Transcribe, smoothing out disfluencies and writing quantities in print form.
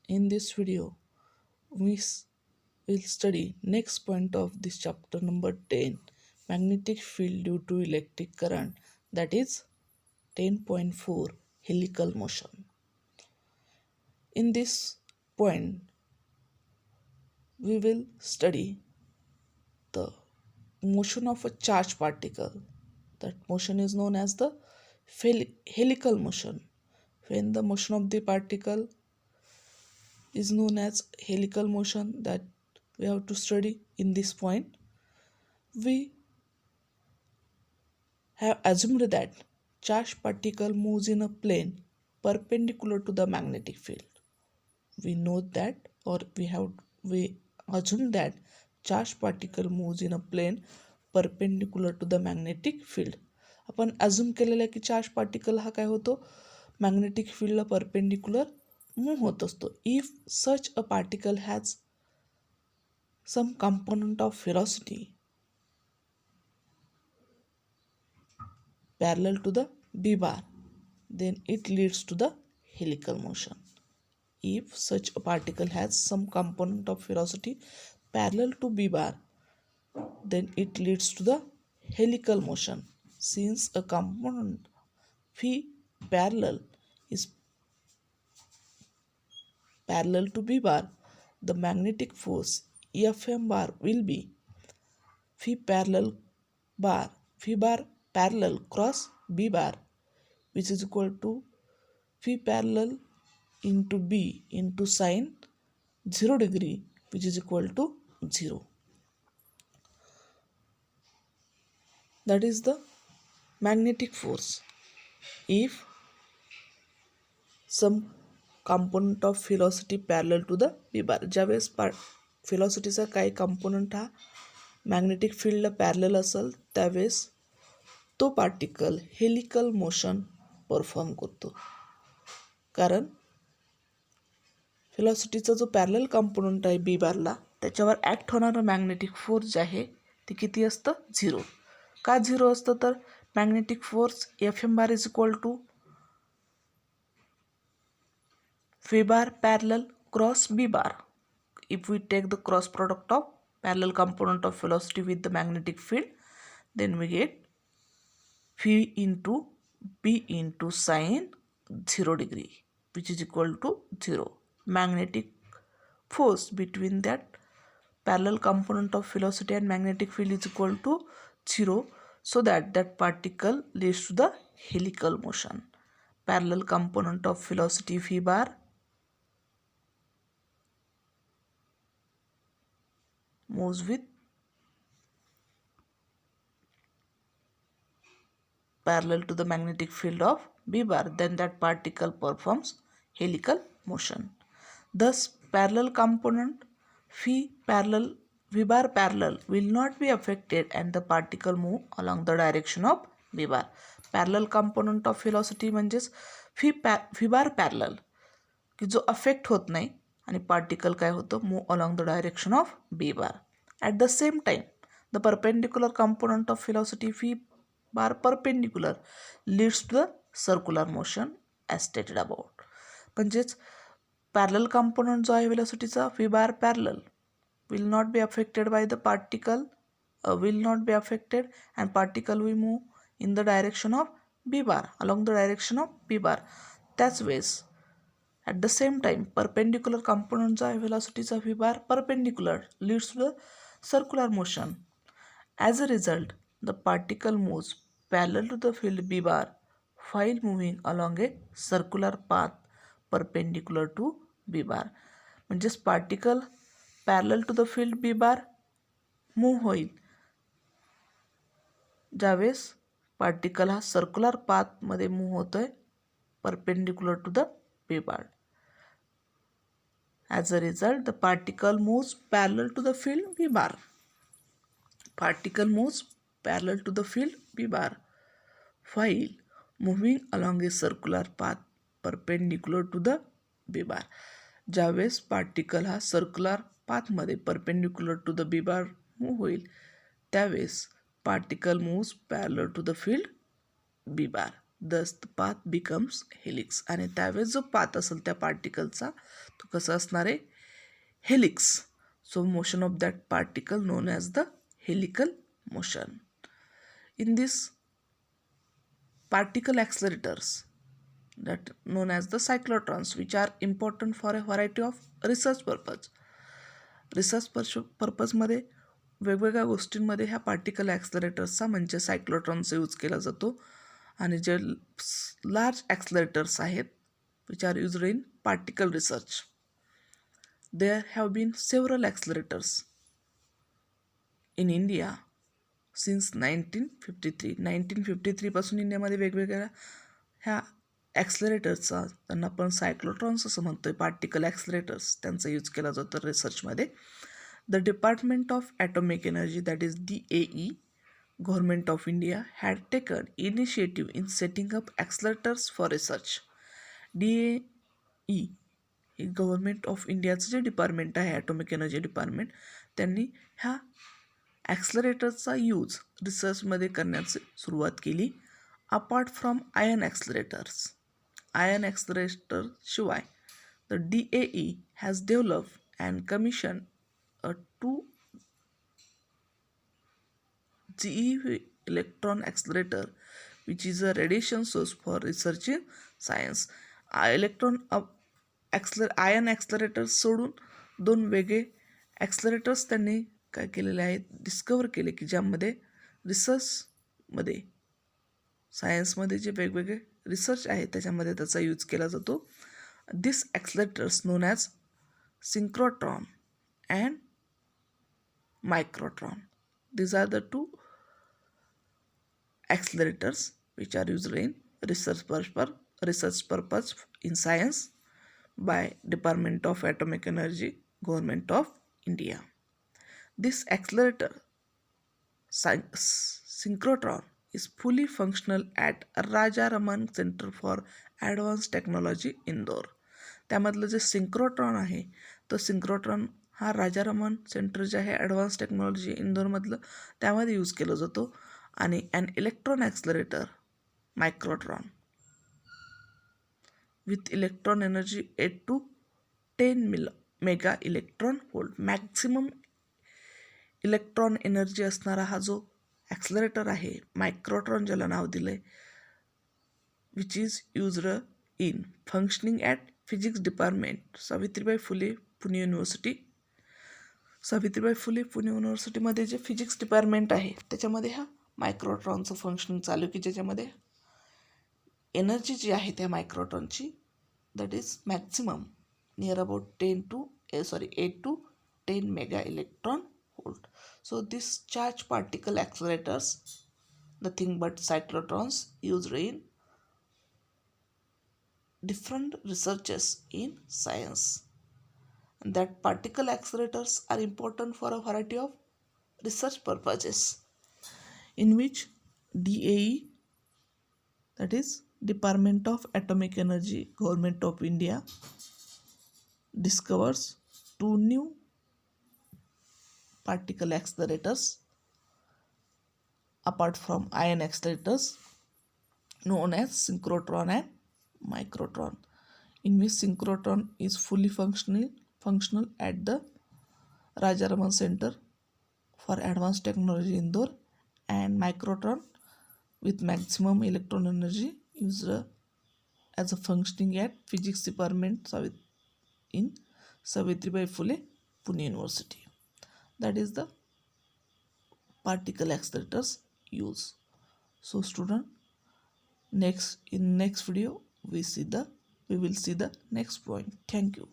In this video, we will study next point of this chapter number 10, magnetic field due to electric current, that is 10.4, helical motion. In this point, we will study the motion of a charged particle. That motion is known as the helical motion. When the motion of the particle is known as helical motion, that we have to study in this point. We have assumed that charged particle moves in a plane perpendicular to the magnetic field. We know that, or we assume that charged particle moves in a plane perpendicular to the magnetic field. आपण assume केलेलं आहे की charge particle हा काय होतो, magnetic फील्डला perpendicular move होत असतो. If such a particle has some component of velocity parallel to the b bar, then it leads to the helical motion. If such a particle has some component of velocity parallel to b bar, then it leads to the helical motion. Since a component phi parallel is parallel to b bar, the magnetic force Fm bar will be phi bar parallel cross b bar, which is equal to phi parallel into b into sine 0 degree, which is equal to 0. That is the magnetic force. If some component of velocity parallel to the b bar, ज्यावेळेस velocityचा काही component हा magnetic फील्डला parallel असेल त्यावेळेस तो particle helical motion perform करतो. कारण व्हेलॉसिटीचा जो parallel component आहे बी बारला, त्याच्यावर ॲक्ट होणारं मॅग्नेटिक फोर्स जे आहे ते किती असतं, 0. का 0 असतं, तर magnetic force F M bar is equal to V bar parallel cross B bar. If we take the cross product of parallel component of velocity with the magnetic field, then we get V into B into sine 0 degree, which is equal to 0. Magnetic force between that parallel component of velocity and magnetic field is equal to 0, so that particle leads to the helical motion. Parallel component of velocity V bar moves with parallel to the magnetic field of B bar, then that particle performs helical motion. Thus, parallel component V bar parallel will not be affected and the particle move along the direction of B bar. Parallel component of velocity म्हणजेच V bar parallel की जो affect होत नाही आणि particle काय होतं, move along the direction of B bar. At the same time the perpendicular component of velocity V bar perpendicular leads to the circular motion as stated above. म्हणजेच parallel component जो आहे वेलोसिटीचा V bar parallel will not be affected by the particle, will not be affected and particle will move in the direction of B bar, along the direction of B bar. त्याच वेळेस at the same time perpendicular component जो आहे वेलोसिटीचा V bar perpendicular leads to the circular motion. As a result, the particle moves parallel to the field B bar while moving along a circular path perpendicular to B bar. म्हणजेच particle parallel to the field B bar move होईल ज्यावेळेस particle हा circular पाथमध्ये move होतोय perpendicular to the B bar. As a result, the particle moves parallel to the field B bar. Particle moves parallel to the field B bar while moving along a circular path perpendicular to the B bar. ज्यावेळेस particle हा circular पाथमध्ये perpendicular to the B bar move होईल त्यावेळेस particle moves parallel to the field B bar. Thus the path becomes helix. आणि त्यावेळेस जो path असेल त्या पार्टिकलचा तो कसा असणार आहे, helix. So motion of that particle known as the helical motion. In this particle accelerators that known as the cyclotrons, which are important for a variety of research purpose. Research पर्पजमध्ये वेगवेगळ्या गोष्टींमध्ये ह्या पार्टिकल ॲक्सलरेटर्सचा म्हणजे सायक्लोट्रॉनचा use केला जातो. आणि जे large accelerators आहेत which are used in particle research. There have been several accelerators in India since 1953. 1953पासून इंडियामध्ये वेगवेगळ्या ह्या ॲक्सलरेटर्सचा, त्यांना आपण सायक्लोट्रॉन्स असं म्हणतो आहे, पार्टिकल ॲक्सलरेटर्स, त्यांचा यूज केला जातो रिसर्चमध्ये. The department of atomic energy, that is DAE, government of India, had taken initiative in setting up accelerators for research. DAE हे गव्हर्मेंट ऑफ इंडियाचं जे डिपार्टमेंट आहे, ॲटॉमिक एनर्जी डिपार्टमेंट, त्यांनी ह्या ॲक्सलरेटरचा यूज रिसर्चमध्ये करण्याची सुरुवात केली. Apart from ion accelerators, ion accelerator शिवाय the DAE has develop and commission a 2 GeV electron accelerator, which is a radiation source for research in science. Ion accelerators सोडून 2 वेगळे ॲक्सलरेटर्स त्यांनी काय केलेले आहेत, डिस्कवर केले, की ज्यामध्ये रिसर्चमध्ये, सायन्समध्ये जे वेगवेगळे रिसर्च आहे त्याच्यामध्ये त्याचा यूज केला जातो. This accelerators known as synchrotron and microtron. These are the 2 accelerators which are used in research purpose in science by Department of Atomic Energy, Government of India. This accelerator synchrotron is fully functional at Raja Raman Center for Advanced Technology, Indore. त्यामधलं जे synchrotron आहे तो synchrotron हा राजा Raman centre जे आहे advance technology इंदोरमधलं, त्यामध्ये use केला जातो. आणि an electron accelerator microtron with electron energy 8 to 10 mega electron volt. Maximum electron energy असणारा हा जो ॲक्सलरेटर आहे, मायक्रोट्रॉन ज्याला नाव दिलं आहे, which is used in functioning at physics department, Savitribai Phule Pune university. Savitribai Phule Pune युनिव्हर्सिटीमध्ये जे फिजिक्स डिपार्टमेंट आहे त्याच्यामध्ये हा मायक्रोट्रॉनचं फंक्शनिंग चालू, की ज्याच्यामध्ये एनर्जी जी आहे त्या मायक्रोट्रॉनची that is maximum near about 8 to 10 mega electron volt. So this charge particle accelerators, nothing but cyclotrons used in different researches in science. And that particle accelerators are important for a variety of research purposes, in which DAE, that is Department of Atomic Energy, Government of India, discovers 2 new particle accelerators apart from ion accelerators known as synchrotron and microtron, in which synchrotron is fully functional at the Rajaraman Center for Advanced Technology, Indore, and microtron with maximum electron energy used as a functioning at Physics Department in Savitribai Phule, Pune University. That is the particle accelerators use. So student, in next video we will see the next point. Thank you.